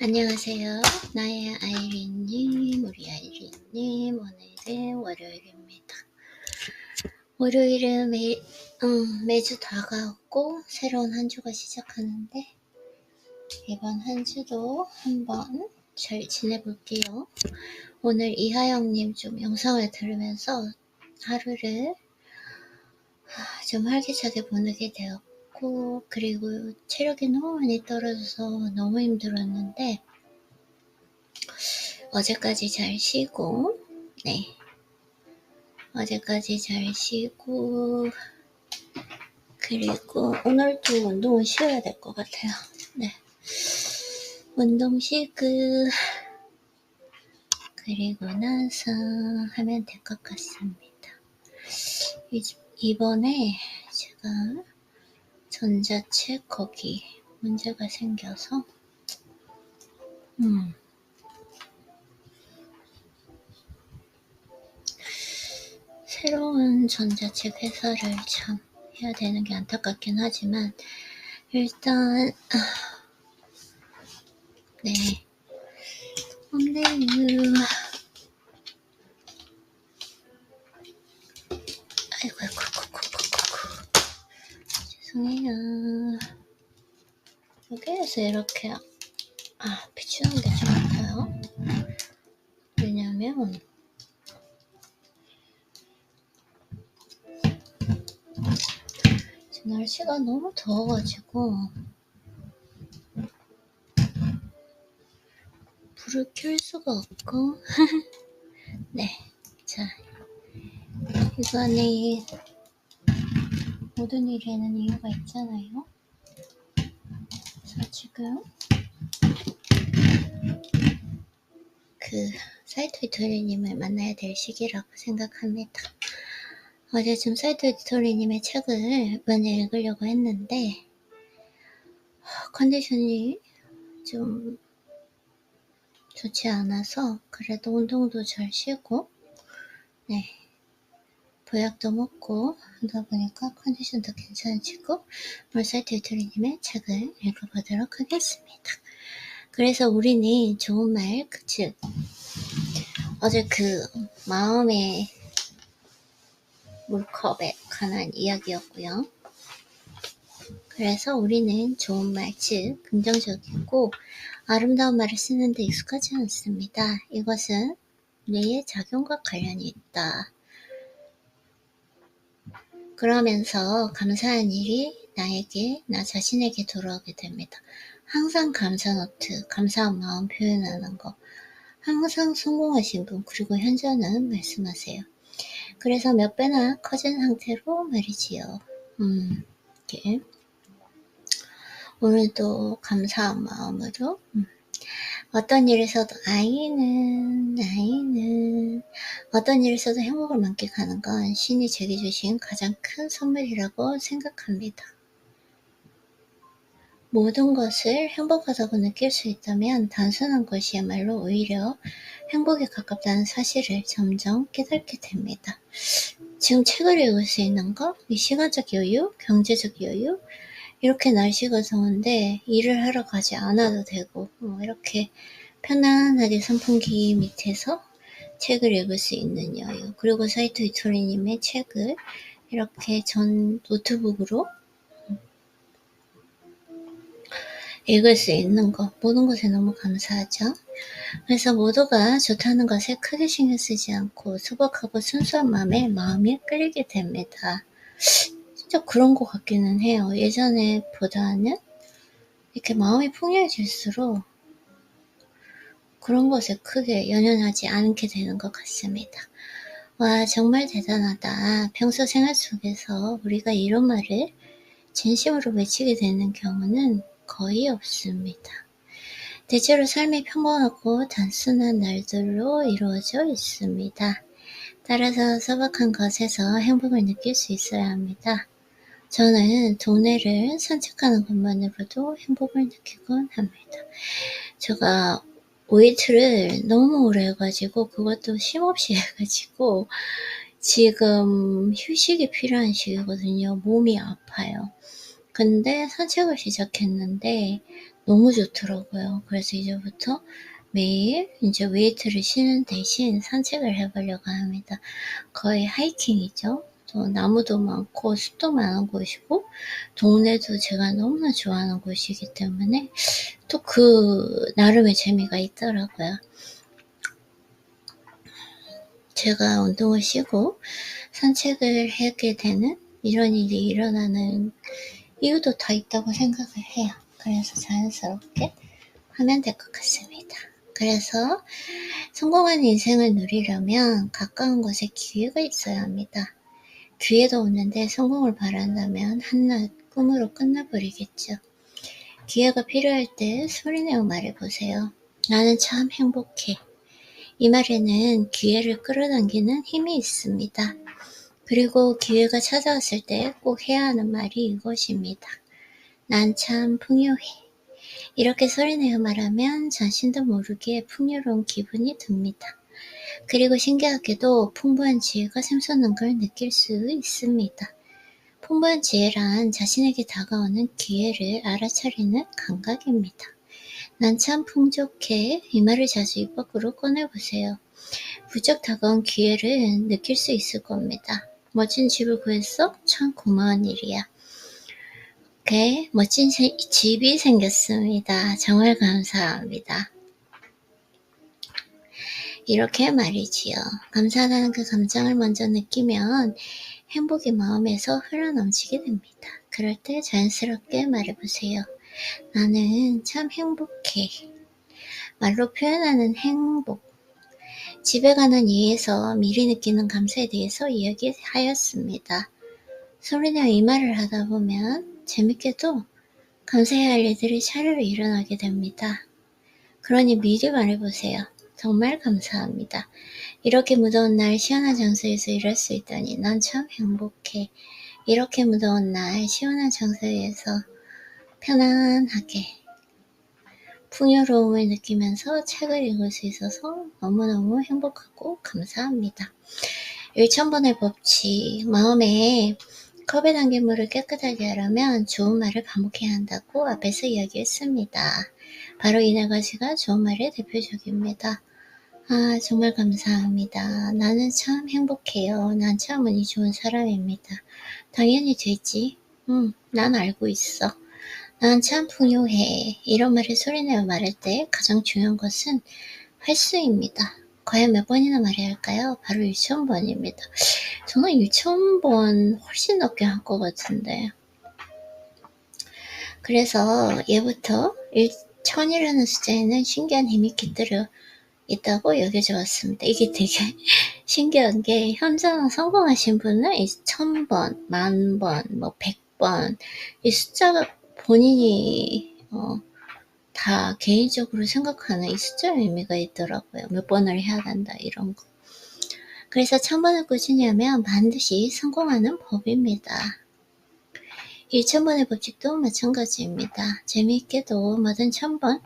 안녕하세요. 나의 아이린님, 우리 아이린님, 오늘은 월요일입니다. 월요일은 매주 다가오고 새로운 한 주가 시작하는데 이번 한 주도 한번 잘 지내볼게요. 오늘 이하영님 좀 영상을 들으면서 하루를 좀 활기차게 보내게 되었고, 그리고 체력이 너무 많이 떨어져서 너무 힘들었는데 어제까지 잘 쉬고, 어제까지 잘 쉬고, 그리고 오늘도 운동을 쉬어야 될 것 같아요. 운동 쉬고, 그리고 나서 하면 될 것 같습니다. 이번에 제가 전자책 거기 문제가 생겨서, 새로운 전자책 회사를 참 해야 되는 게 안타깝긴 하지만, 일단, 오늘은, 아이고, 죄송해요. 여기에서 이렇게, 비추는 게 좀 아파요. 왜냐면, 지금 날씨가 너무 더워가지고, 불을 켤 수가 없고, 자, 이거는 모든 일에는 이유가 있잖아요. 그래서 지금 사이트 이토리님을 만나야 될 시기라고 생각합니다. 어제쯤 사이트 이토리님의 책을 많이 읽으려고 했는데 컨디션이 좀 좋지 않아서 그래도 운동도 잘 쉬고 보약도 먹고 하다 보니까 컨디션도 괜찮아지고 오늘 사이트 이토리님의 책을 읽어보도록 하겠습니다. 그래서 우리는 좋은 말, 즉 어제 마음의 물컵에 관한 이야기였고요. 그래서 우리는 좋은 말, 즉 긍정적이고 아름다운 말을 쓰는데 익숙하지 않습니다. 이것은 뇌의 작용과 관련이 있다. 그러면서 감사한 일이 나 자신에게 돌아오게 됩니다. 항상 감사 노트, 감사한 마음 표현하는 거. 항상 성공하신 분, 그리고 현재는 말씀하세요. 그래서 몇 배나 커진 상태로 말이지요. 이렇게. 오늘도 감사한 마음으로, 어떤 일에서도 어떤 일에서도 행복을 만끽하는 건 신이 제게 주신 가장 큰 선물이라고 생각합니다. 모든 것을 행복하다고 느낄 수 있다면 단순한 것이야말로 오히려 행복에 가깝다는 사실을 점점 깨닫게 됩니다. 지금 책을 읽을 수 있는 것, 이 시간적 여유, 경제적 여유, 이렇게 날씨가 더운데 일을 하러 가지 않아도 되고 이렇게 편안하게 선풍기 밑에서 책을 읽을 수 있는 여유, 그리고 사이토 이토리님의 책을 이렇게 전 노트북으로 읽을 수 있는 것, 모든 것에 너무 감사하죠. 그래서 모두가 좋다는 것에 크게 신경 쓰지 않고 소박하고 순수한 마음이 끌리게 됩니다. 진짜 그런 것 같기는 해요. 예전에 보다는 이렇게 마음이 풍요해질수록 그런 것에 크게 연연하지 않게 되는 것 같습니다. 와, 정말 대단하다. 평소 생활 속에서 우리가 이런 말을 진심으로 외치게 되는 경우는 거의 없습니다. 대체로 삶이 평범하고 단순한 날들로 이루어져 있습니다. 따라서 소박한 것에서 행복을 느낄 수 있어야 합니다. 저는 동네를 산책하는 것만으로도 행복을 느끼곤 합니다. 제가 웨이트를 너무 오래 해가지고 그것도 쉼없이 해가지고 지금 휴식이 필요한 시기거든요. 몸이 아파요. 근데 산책을 시작했는데 너무 좋더라고요. 그래서 이제부터 매일 이제 웨이트를 쉬는 대신 산책을 해보려고 합니다. 거의 하이킹이죠. 또 나무도 많고 숲도 많은 곳이고 동네도 제가 너무나 좋아하는 곳이기 때문에 또 그 나름의 재미가 있더라고요. 제가 운동을 쉬고 산책을 하게 되는 이런 일이 일어나는 이유도 다 있다고 생각을 해요. 그래서 자연스럽게 하면 될 것 같습니다. 그래서 성공한 인생을 누리려면 가까운 곳에 기회가 있어야 합니다. 기회도 없는데 성공을 바란다면 한낱 꿈으로 끝나버리겠죠. 기회가 필요할 때 소리내어 말해보세요. 나는 참 행복해. 이 말에는 기회를 끌어당기는 힘이 있습니다. 그리고 기회가 찾아왔을 때 꼭 해야 하는 말이 이것입니다. 난 참 풍요해. 이렇게 소리내어 말하면 자신도 모르게 풍요로운 기분이 듭니다. 그리고 신기하게도 풍부한 지혜가 샘솟는 걸 느낄 수 있습니다. 풍부한 지혜란 자신에게 다가오는 기회를 알아차리는 감각입니다. 난 참 풍족해. 이 말을 자주 입 밖으로 꺼내보세요. 부쩍 다가온 기회를 느낄 수 있을 겁니다. 멋진 집을 구했어? 참 고마운 일이야. 오케이, 멋진 집이 생겼습니다. 정말 감사합니다. 이렇게 말이지요. 감사하다는 그 감정을 먼저 느끼면 행복이 마음에서 흘러넘치게 됩니다. 그럴 때 자연스럽게 말해보세요. 나는 참 행복해. 말로 표현하는 행복. 집에 가는 이에서 미리 느끼는 감사에 대해서 이야기하였습니다. 소리내어 이 말을 하다 보면 재밌게도 감사해야 할 일들이 차례로 일어나게 됩니다. 그러니 미리 말해보세요. 정말 감사합니다. 이렇게 무더운 날 시원한 장소에서 일할 수 있다니 난 참 행복해. 이렇게 무더운 날 시원한 장소에서 편안하게 풍요로움을 느끼면서 책을 읽을 수 있어서 너무너무 행복하고 감사합니다. 1000번의 법칙, 마음에 컵에 담긴 물을 깨끗하게 하려면 좋은 말을 반복해야 한다고 앞에서 이야기했습니다. 바로 이 4가지가 좋은 말의 대표적입니다. 아, 정말 감사합니다. 나는 참 행복해요. 난 참 운이 좋은 사람입니다. 당연히 되지. 난 알고 있어. 난 참 풍요해. 이런 말을 소리내어 말할 때 가장 중요한 것은 횟수입니다. 과연 몇 번이나 말해야 할까요? 바로 6000번입니다. 저는 6000번 훨씬 넘게 할 것 같은데. 그래서 예부터 1000이라는 숫자에는 신기한 힘이 깃들어 있다고 여겨져 왔습니다. 이게 되게 신기한 게 현장 성공하신 분은 1000번, 10,000번, 뭐 100번 이 숫자가 본인이 다 개인적으로 생각하는 이 숫자의 의미가 있더라고요. 몇 번을 해야 한다 이런 거. 그래서 1000번을 꾸준히 하면 반드시 성공하는 법입니다. 1000번의 법칙도 마찬가지입니다. 재미있게도 뭐든 1000번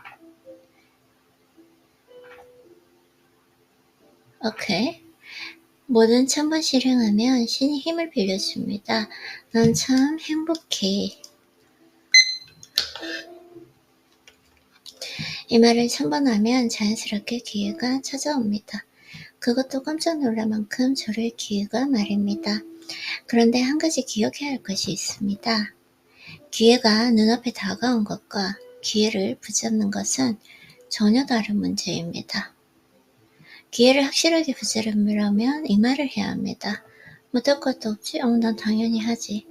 오케이. 뭐든 1000번 실행하면 신이 힘을 빌려줍니다. 난 참 행복해. 이 말을 1000번 하면 자연스럽게 기회가 찾아옵니다. 그것도 깜짝 놀랄 만큼 저를 기회가 말입니다. 그런데 한 가지 기억해야 할 것이 있습니다. 기회가 눈앞에 다가온 것과 기회를 붙잡는 것은 전혀 다른 문제입니다. 기회를 확실하게 붙잡으려면 이 말을 해야 합니다. 못할 것도 없지? 난 당연히 하지.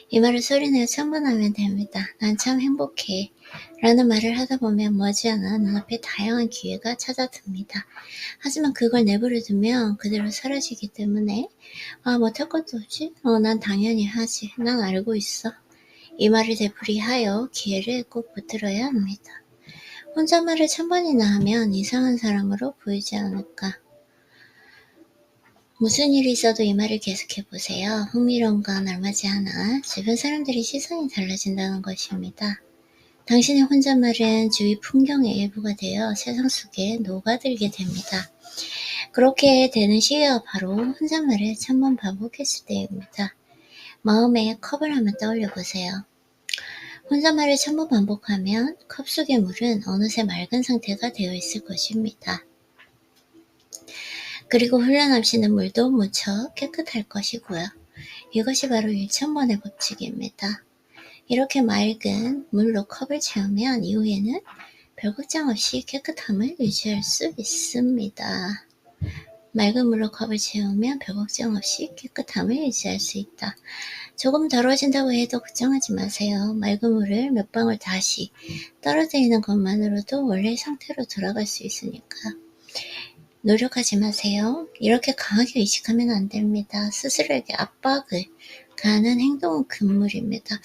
이 말을 소리내어 1000번 하면 됩니다. 난 참 행복해. 라는 말을 하다 보면 머지않아 눈앞에 다양한 기회가 찾아듭니다. 하지만 그걸 내버려 두면 그대로 사라지기 때문에 못할 것도 없지? 난 당연히 하지. 난 알고 있어. 이 말을 되풀이하여 기회를 꼭 붙들어야 합니다. 혼잣말을 1000번이나 하면 이상한 사람으로 보이지 않을까? 무슨 일이 있어도 이 말을 계속해보세요. 흥미로운 건 얼마지 않아 주변 사람들이 시선이 달라진다는 것입니다. 당신의 혼잣말은 주위 풍경의 일부가 되어 세상 속에 녹아들게 됩니다. 그렇게 되는 시기가 바로 혼잣말을 1000번 반복했을 때입니다. 마음에 컵을 한번 떠올려 보세요. 혼잣말을 천번 반복하면 컵 속의 물은 어느새 맑은 상태가 되어 있을 것입니다. 그리고 흘러 넘치는 물도 무척 깨끗할 것이고요. 이것이 바로 1000번의 법칙입니다. 이렇게 맑은 물로 컵을 채우면 이후에는 별 걱정 없이 깨끗함을 유지할 수 있습니다. 맑은 물로 컵을 채우면 별 걱정 없이 깨끗함을 유지할 수 있다. 조금 더러워진다고 해도 걱정하지 마세요. 맑은 물을 몇 방울 다시 떨어뜨리는 것만으로도 원래 상태로 돌아갈 수 있으니까. 노력하지 마세요. 이렇게 강하게 의식하면 안 됩니다. 스스로에게 압박을 가하는 행동은 금물입니다.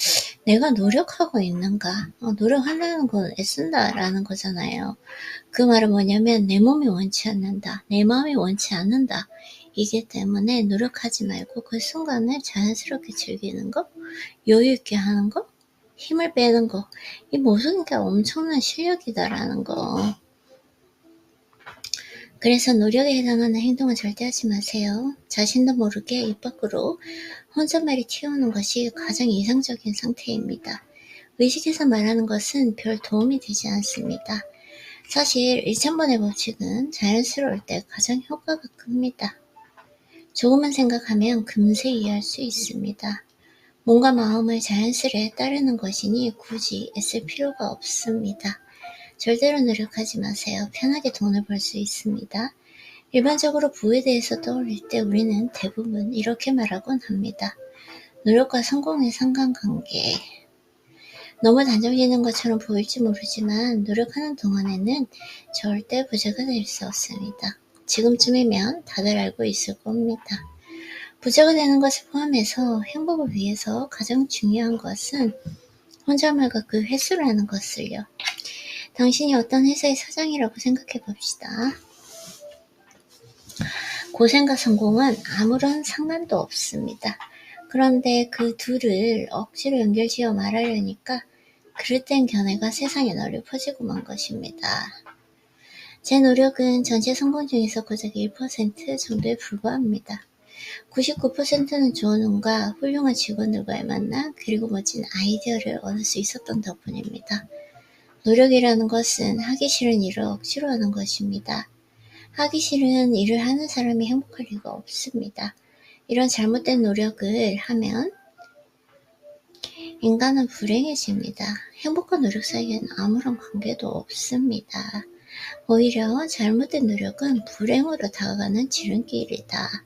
내가 노력하고 있는가? 노력한다는 건 애쓴다라는 거잖아요. 그 말은 뭐냐면 내 몸이 원치 않는다. 내 마음이 원치 않는다. 이기 때문에 노력하지 말고 그 순간을 자연스럽게 즐기는 거, 여유 있게 하는 거, 힘을 빼는 거, 이 모든 게 엄청난 실력이다라는 거. 그래서 노력에 해당하는 행동은 절대 하지 마세요. 자신도 모르게 입 밖으로 혼잣말이 튀어오는 것이 가장 이상적인 상태입니다. 의식해서 말하는 것은 별 도움이 되지 않습니다. 사실 1000번의 법칙은 자연스러울 때 가장 효과가 큽니다. 조금만 생각하면 금세 이해할 수 있습니다. 몸과 마음을 자연스레 따르는 것이니 굳이 애쓸 필요가 없습니다. 절대로 노력하지 마세요. 편하게 돈을 벌 수 있습니다. 일반적으로 부에 대해서 떠올릴 때 우리는 대부분 이렇게 말하곤 합니다. 노력과 성공의 상관관계. 너무 단정지는 것처럼 보일지 모르지만 노력하는 동안에는 절대 부자가 될 수 없습니다. 지금쯤이면 다들 알고 있을 겁니다. 부자가 되는 것을 포함해서 행복을 위해서 가장 중요한 것은 혼잣말과 그 횟수라는 것을요. 당신이 어떤 회사의 사장이라고 생각해 봅시다. 고생과 성공은 아무런 상관도 없습니다. 그런데 그 둘을 억지로 연결지어 말하려니까 그릇된 견해가 세상에 널리 퍼지고 만 것입니다. 제 노력은 전체 성공 중에서 고작 1% 정도에 불과합니다. 99%는 좋은 운과 훌륭한 직원들과의 만남, 그리고 멋진 아이디어를 얻을 수 있었던 덕분입니다. 노력이라는 것은 하기 싫은 일을 억지로 하는 것입니다. 하기 싫은 일을 하는 사람이 행복할 리가 없습니다. 이런 잘못된 노력을 하면 인간은 불행해집니다. 행복과 노력 사이에는 아무런 관계도 없습니다. 오히려 잘못된 노력은 불행으로 다가가는 지름길이다.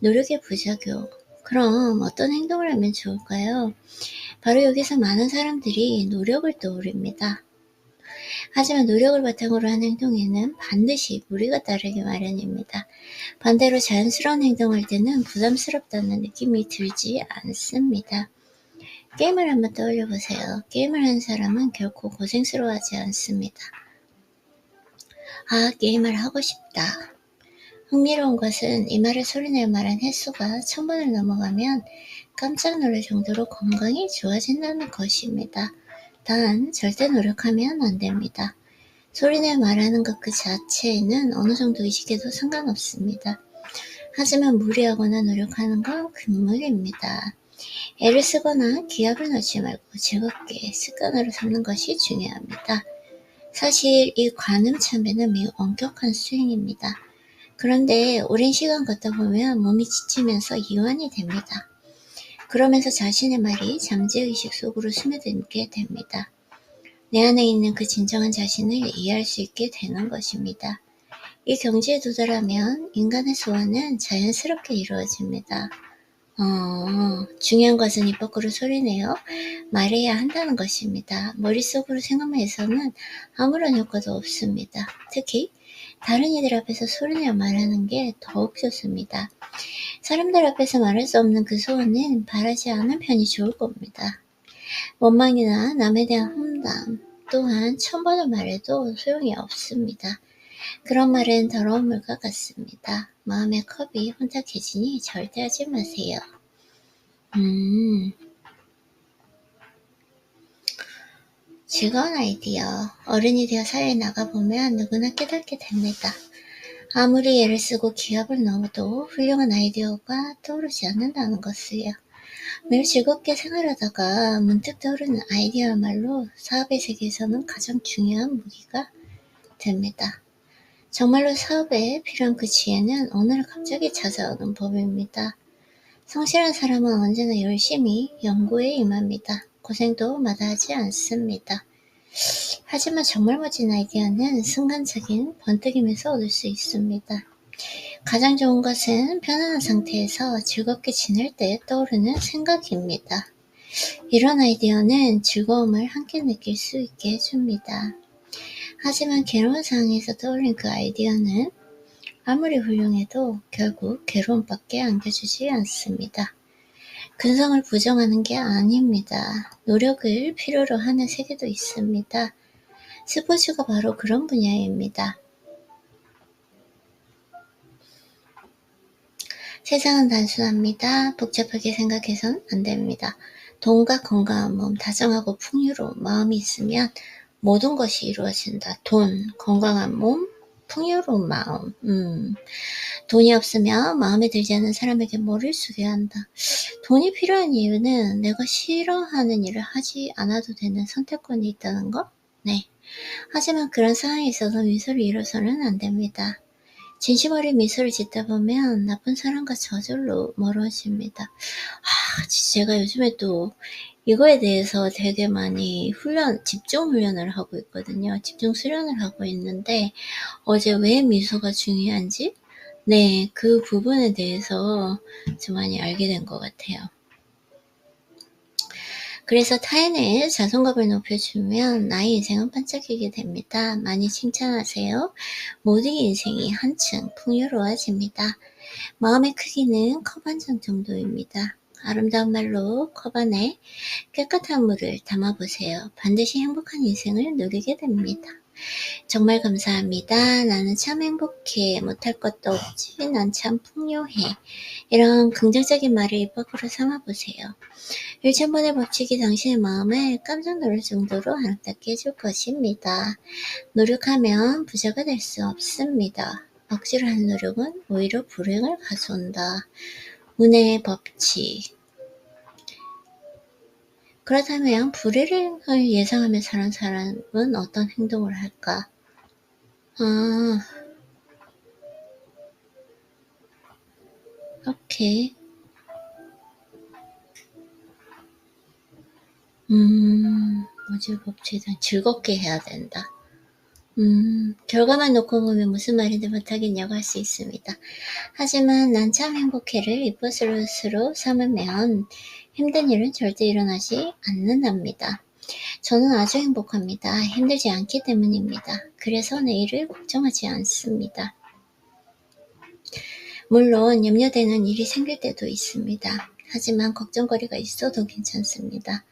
노력의 부작용. 그럼 어떤 행동을 하면 좋을까요? 바로 여기서 많은 사람들이 노력을 떠올립니다. 하지만 노력을 바탕으로 한 행동에는 반드시 무리가 따르기 마련입니다. 반대로 자연스러운 행동할 때는 부담스럽다는 느낌이 들지 않습니다. 게임을 한번 떠올려 보세요. 게임을 하는 사람은 결코 고생스러워하지 않습니다. 게임을 하고 싶다. 흥미로운 것은 이 말을 소리내어 말한 횟수가 1000번을 넘어가면 깜짝 놀랄 정도로 건강이 좋아진다는 것입니다. 단 절대 노력하면 안 됩니다. 소리내어 말하는 것 그 자체에는 어느 정도 의식해도 상관없습니다. 하지만 무리하거나 노력하는 건 금물입니다. 애를 쓰거나 기합을 넣지 말고 즐겁게 습관으로 삼는 것이 중요합니다. 사실 이 관음참배는 매우 엄격한 수행입니다. 그런데 오랜 시간 걷다 보면 몸이 지치면서 이완이 됩니다. 그러면서 자신의 말이 잠재의식 속으로 스며들게 됩니다. 내 안에 있는 그 진정한 자신을 이해할 수 있게 되는 것입니다. 이 경지에 도달하면 인간의 소원은 자연스럽게 이루어집니다. 중요한 것은 입 밖으로 소리내어 말해야 한다는 것입니다. 머릿속으로 생각만 해서는 아무런 효과도 없습니다. 특히 다른 이들 앞에서 소리내어 말하는 게 더욱 좋습니다. 사람들 앞에서 말할 수 없는 그 소원은 바라지 않은 편이 좋을 겁니다. 원망이나 남에 대한 험담 또한 1000번을 말해도 소용이 없습니다. 그런 말은 더러운 물과 같습니다. 마음의 컵이 혼탁해지니 절대 하지 마세요. 즐거운 아이디어. 어른이 되어 사회에 나가보면 누구나 깨닫게 됩니다. 아무리 애를 쓰고 기합을 넣어도 훌륭한 아이디어가 떠오르지 않는다는 것을요. 매일 즐겁게 생활하다가 문득 떠오르는 아이디어야말로 사업의 세계에서는 가장 중요한 무기가 됩니다. 정말로 사업에 필요한 그 지혜는 어느 날 갑자기 찾아오는 법입니다. 성실한 사람은 언제나 열심히 연구에 임합니다. 고생도 마다하지 않습니다. 하지만 정말 멋진 아이디어는 순간적인 번뜩임에서 얻을 수 있습니다. 가장 좋은 것은 편안한 상태에서 즐겁게 지낼 때 떠오르는 생각입니다. 이런 아이디어는 즐거움을 함께 느낄 수 있게 해줍니다. 하지만 괴로운 상황에서 떠올린 그 아이디어는 아무리 훌륭해도 결국 괴로움밖에 안겨주지 않습니다. 근성을 부정하는 게 아닙니다. 노력을 필요로 하는 세계도 있습니다. 스포츠가 바로 그런 분야입니다. 세상은 단순합니다. 복잡하게 생각해선 안 됩니다. 돈과 건강한 몸, 다정하고 풍요로운 마음이 있으면 모든 것이 이루어진다. 돈, 건강한 몸, 풍요로운 마음. 돈이 없으면 마음에 들지 않는 사람에게 머리를 숙여야 한다. 돈이 필요한 이유는 내가 싫어하는 일을 하지 않아도 되는 선택권이 있다는 것? 네. 하지만 그런 상황에 있어서 미소를 잃어서는 안 됩니다. 진심 어린 미소를 짓다 보면 나쁜 사람과 저절로 멀어집니다. 제가 요즘에 또 이거에 대해서 되게 많이 집중 훈련을 하고 있거든요. 집중 수련을 하고 있는데 어제 왜 미소가 중요한지 네, 그 부분에 대해서 좀 많이 알게 된 것 같아요. 그래서 타인의 자존감을 높여주면 나의 인생은 반짝이게 됩니다. 많이 칭찬하세요. 모든 인생이 한층 풍요로워집니다. 마음의 크기는 컵 한 장 정도입니다. 아름다운 말로 컵 안에 깨끗한 물을 담아보세요. 반드시 행복한 인생을 누리게 됩니다. 정말 감사합니다. 나는 참 행복해. 못할 것도 없지. 난 참 풍요해. 이런 긍정적인 말을 입 밖으로 삼아보세요. 1000번의 법칙이 당신의 마음을 깜짝 놀랄 정도로 아름답게 해줄 것입니다. 노력하면 부자가 될 수 없습니다. 억지로 하는 노력은 오히려 불행을 가져온다. 운의 법칙. 그렇다면 불행을 예상하며 사는 사람은 어떤 행동을 할까? 오케이. 뭐지 법칙은 즐겁게 해야 된다. 결과만 놓고 보면 무슨 말인지 못하겠냐고 할 수 있습니다. 하지만 난 참 행복해를 입버릇으로 삼으면 힘든 일은 절대 일어나지 않는답니다. 저는 아주 행복합니다. 힘들지 않기 때문입니다. 그래서 내일을 걱정하지 않습니다. 물론 염려되는 일이 생길 때도 있습니다. 하지만 걱정거리가 있어도 괜찮습니다.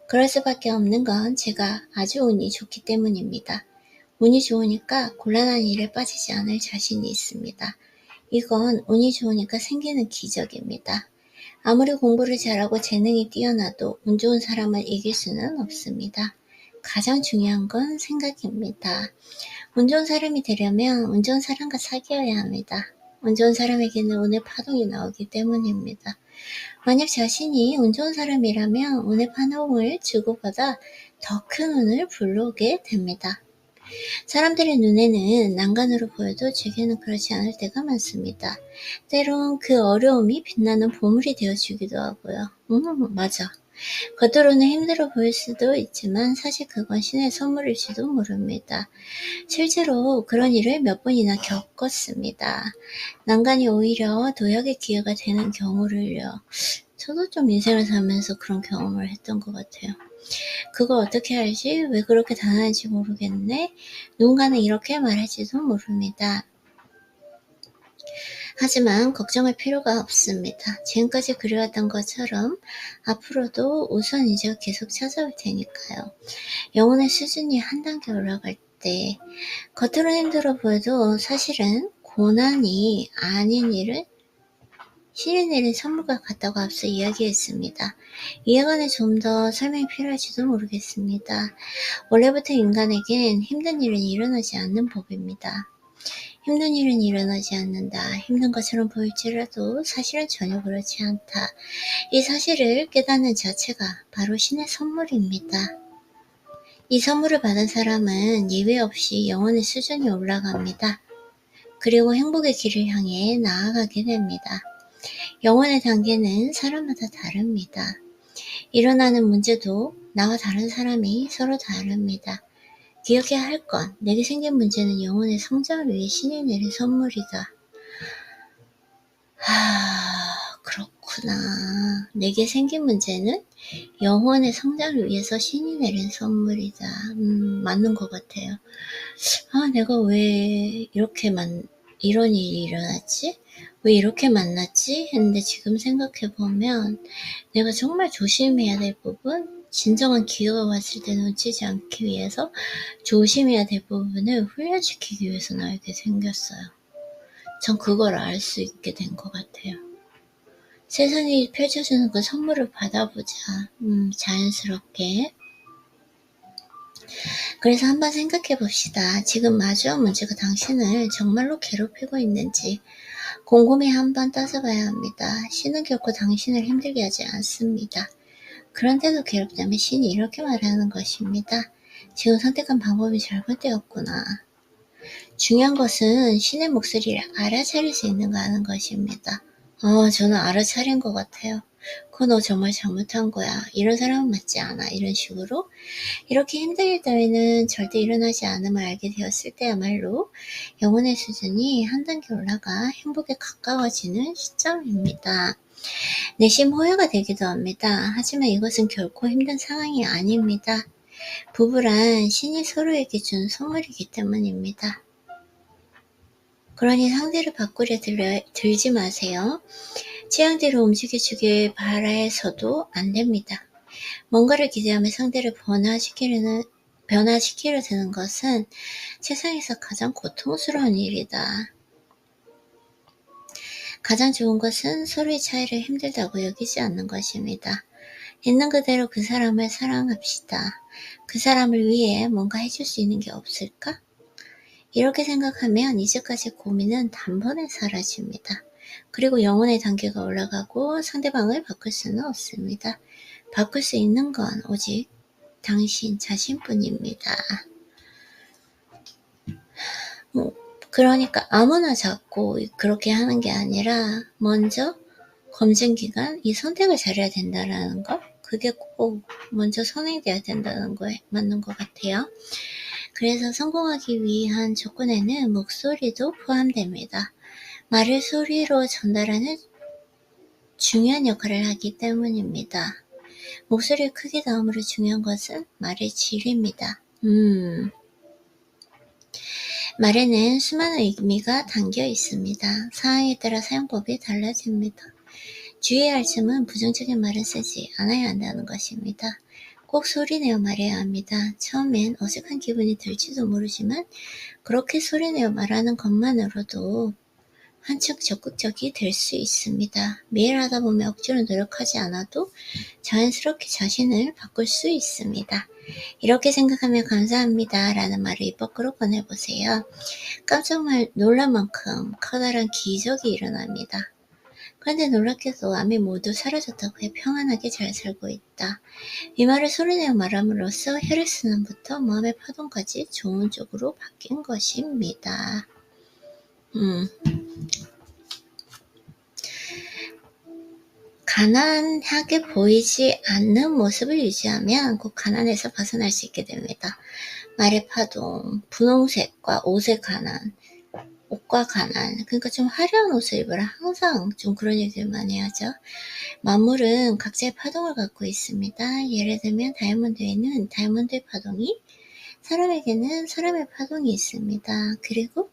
그럴 수밖에 없는 건 제가 아주 운이 좋기 때문입니다. 운이 좋으니까 곤란한 일에 빠지지 않을 자신이 있습니다. 이건 운이 좋으니까 생기는 기적입니다. 아무리 공부를 잘하고 재능이 뛰어나도 운 좋은 사람을 이길 수는 없습니다. 가장 중요한 건 생각입니다. 운 좋은 사람이 되려면 운 좋은 사람과 사귀어야 합니다. 운 좋은 사람에게는 운의 파동이 나오기 때문입니다. 만약 자신이 운 좋은 사람이라면 운의 파동을 주고받아 더 큰 운을 불러오게 됩니다. 사람들의 눈에는 난간으로 보여도 제게는 그렇지 않을 때가 많습니다. 때론 그 어려움이 빛나는 보물이 되어주기도 하고요. 맞아. 겉으로는 힘들어 보일 수도 있지만 사실 그건 신의 선물일지도 모릅니다. 실제로 그런 일을 몇 번이나 겪었습니다. 난간이 오히려 도약의 기회가 되는 경우를요. 저도 좀 인생을 살면서 그런 경험을 했던 것 같아요. 그걸 어떻게 알지? 왜 그렇게 단언한지 모르겠네? 누군가는 이렇게 말할지도 모릅니다. 하지만 걱정할 필요가 없습니다. 지금까지 그래왔던 것처럼 앞으로도 우선 이제 계속 찾아올 테니까요. 영혼의 수준이 한 단계 올라갈 때 겉으로는 힘들어 보여도 사실은 고난이 아닌 일을 신이 내린 선물과 같다고 앞서 이야기했습니다. 이에 관해 좀 더 설명이 필요할지도 모르겠습니다. 원래부터 인간에겐 힘든 일은 일어나지 않는 법입니다. 힘든 일은 일어나지 않는다. 힘든 것처럼 보일지라도 사실은 전혀 그렇지 않다. 이 사실을 깨닫는 자체가 바로 신의 선물입니다. 이 선물을 받은 사람은 예외 없이 영혼의 수준이 올라갑니다. 그리고 행복의 길을 향해 나아가게 됩니다. 영혼의 단계는 사람마다 다릅니다. 일어나는 문제도 나와 다른 사람이 서로 다릅니다. 기억해야 할 건 내게 생긴 문제는 영혼의 성장을 위해 신이 내린 선물이다. 그렇구나. 내게 생긴 문제는 영혼의 성장을 위해서 신이 내린 선물이다. 맞는 것 같아요. 내가 왜 이런 일이 일어났지? 왜 이렇게 만났지? 했는데 지금 생각해보면 내가 정말 조심해야 될 부분, 진정한 기회가 왔을 때 놓치지 않기 위해서 조심해야 될 부분을 훈련시키기 위해서 나에게 생겼어요. 전 그걸 알 수 있게 된 것 같아요. 세상이 펼쳐주는 그 선물을 받아보자. 자연스럽게. 그래서 한번 생각해 봅시다. 지금 마주한 문제가 당신을 정말로 괴롭히고 있는지 곰곰이 한번 따져봐야 합니다. 신은 결코 당신을 힘들게 하지 않습니다. 그런데도 괴롭다면 신이 이렇게 말하는 것입니다. 지금 선택한 방법이 잘못되었구나. 중요한 것은 신의 목소리를 알아차릴 수 있는가 하는 것입니다. 저는 알아차린 것 같아요. 그거 너 정말 잘못한 거야. 이런 사람은 맞지 않아. 이런 식으로. 이렇게 힘든 일 따위는 절대 일어나지 않음을 알게 되었을 때야말로 영혼의 수준이 한 단계 올라가 행복에 가까워지는 시점입니다. 내심 호의가 되기도 합니다. 하지만 이것은 결코 힘든 상황이 아닙니다. 부부란 신이 서로에게 준 선물이기 때문입니다. 그러니 상대를 바꾸려 들지 마세요. 취향대로 움직여주길 바라서도 안 됩니다. 뭔가를 기대하며 상대를 변화시키려 드는 것은 세상에서 가장 고통스러운 일이다. 가장 좋은 것은 서로의 차이를 힘들다고 여기지 않는 것입니다. 있는 그대로 그 사람을 사랑합시다. 그 사람을 위해 뭔가 해줄 수 있는 게 없을까? 이렇게 생각하면 이제까지 고민은 단번에 사라집니다. 그리고 영혼의 단계가 올라가고 상대방을 바꿀 수는 없습니다. 바꿀 수 있는 건 오직 당신 자신뿐입니다. 그러니까 아무나 자꾸 그렇게 하는 게 아니라 먼저 검증기간 이 선택을 잘해야 된다라는 거, 그게 꼭 먼저 선행돼야 된다는 거에 맞는 것 같아요. 그래서 성공하기 위한 조건에는 목소리도 포함됩니다. 말을 소리로 전달하는 중요한 역할을 하기 때문입니다. 목소리의 크기 다음으로 중요한 것은 말의 질입니다. 말에는 수많은 의미가 담겨 있습니다. 상황에 따라 사용법이 달라집니다. 주의해야 할 점은 부정적인 말은 쓰지 않아야 한다는 것입니다. 꼭 소리내어 말해야 합니다. 처음엔 어색한 기분이 들지도 모르지만 그렇게 소리내어 말하는 것만으로도 한층 적극적이 될 수 있습니다. 매일 하다 보면 억지로 노력하지 않아도 자연스럽게 자신을 바꿀 수 있습니다. 이렇게 생각하면 감사합니다 라는 말을 입 밖으로 꺼내보세요. 깜짝 놀랄 만큼 커다란 기적이 일어납니다. 그런데 놀랍게도 암이 모두 사라졌다고 해 평안하게 잘 살고 있다. 이 말을 소리내어 말함으로써 혈액순환부터 마음의 파동까지 좋은 쪽으로 바뀐 것입니다. 가난하게 보이지 않는 모습을 유지하면 곧 가난에서 벗어날 수 있게 됩니다. 말의 파동, 분홍색과 옷의 가난, 옷과 가난, 그러니까 좀 화려한 옷을 입으라. 항상 좀 그런 얘기를 많이 하죠. 만물은 각자의 파동을 갖고 있습니다. 예를 들면 다이아몬드에는 다이아몬드의 파동이, 사람에게는 사람의 파동이 있습니다. 그리고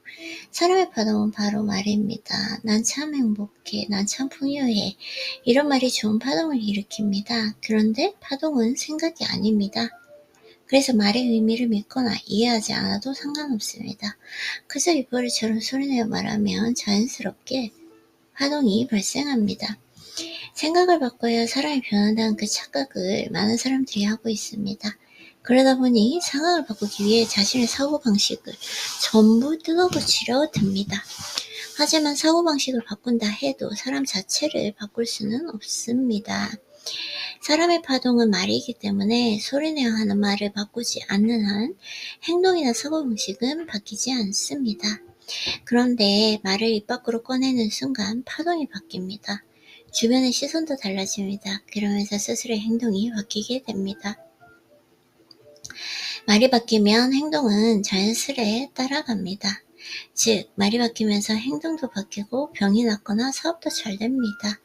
사람의 파동은 바로 말입니다. 난 참 행복해, 난 참 풍요해. 이런 말이 좋은 파동을 일으킵니다. 그런데 파동은 생각이 아닙니다. 그래서 말의 의미를 믿거나 이해하지 않아도 상관없습니다. 그저 입버릇처럼 소리내어 말하면 자연스럽게 파동이 발생합니다. 생각을 바꿔야 사람이 변한다는 그 착각을 많은 사람들이 하고 있습니다. 그러다 보니 상황을 바꾸기 위해 자신의 사고방식을 전부 뜯어고치려 듭니다. 하지만 사고방식을 바꾼다 해도 사람 자체를 바꿀 수는 없습니다. 사람의 파동은 말이기 때문에 소리내어 하는 말을 바꾸지 않는 한 행동이나 사고방식은 바뀌지 않습니다. 그런데 말을 입 밖으로 꺼내는 순간 파동이 바뀝니다. 주변의 시선도 달라집니다. 그러면서 스스로의 행동이 바뀌게 됩니다. 말이 바뀌면 행동은 자연스레 따라갑니다. 즉, 말이 바뀌면서 행동도 바뀌고 병이 낫거나 사업도 잘 됩니다.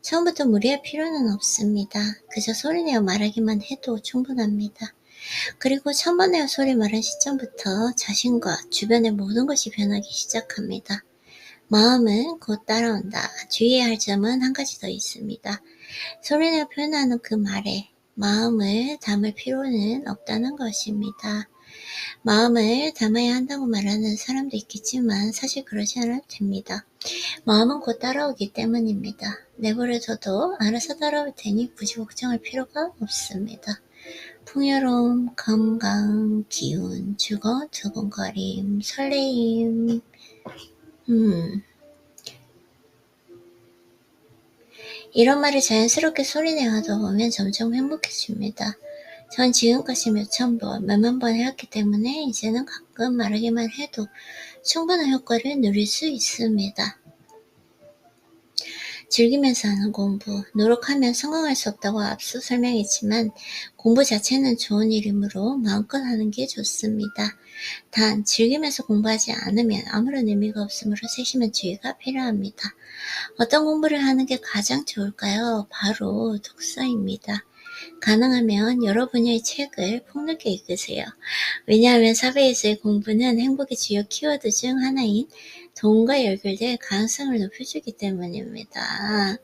처음부터 무리할 필요는 없습니다. 그저 소리내어 말하기만 해도 충분합니다. 그리고 천번에어 소리 말한 시점부터 자신과 주변의 모든 것이 변하기 시작합니다. 마음은 곧 따라온다. 주의해야 할 점은 한 가지 더 있습니다. 소리내어 표현하는 그 말에 마음을 담을 필요는 없다는 것입니다. 마음을 담아야 한다고 말하는 사람도 있겠지만 사실 그러지 않아도 됩니다. 마음은 곧 따라오기 때문입니다. 내버려둬도 알아서 따라올 테니 굳이 걱정할 필요가 없습니다. 풍요로움, 건강, 기운, 주거, 두근거림, 설레임, 이런 말을 자연스럽게 소리내어 하다 보면 점점 행복해집니다. 전 지금까지 몇천 번, 몇만 번 해왔기 때문에 이제는 가끔 말하기만 해도 충분한 효과를 누릴 수 있습니다. 즐기면서 하는 공부, 노력하면 성공할 수 없다고 앞서 설명했지만 공부 자체는 좋은 일이므로 마음껏 하는 게 좋습니다. 단 즐기면서 공부하지 않으면 아무런 의미가 없으므로 세심한 주의가 필요합니다. 어떤 공부를 하는 게 가장 좋을까요? 바로 독서입니다. 가능하면 여러 분야의 책을 폭넓게 읽으세요. 왜냐하면 사회에서의 공부는 행복의 주요 키워드 중 하나인 돈과 연결될 가능성을 높여주기 때문입니다.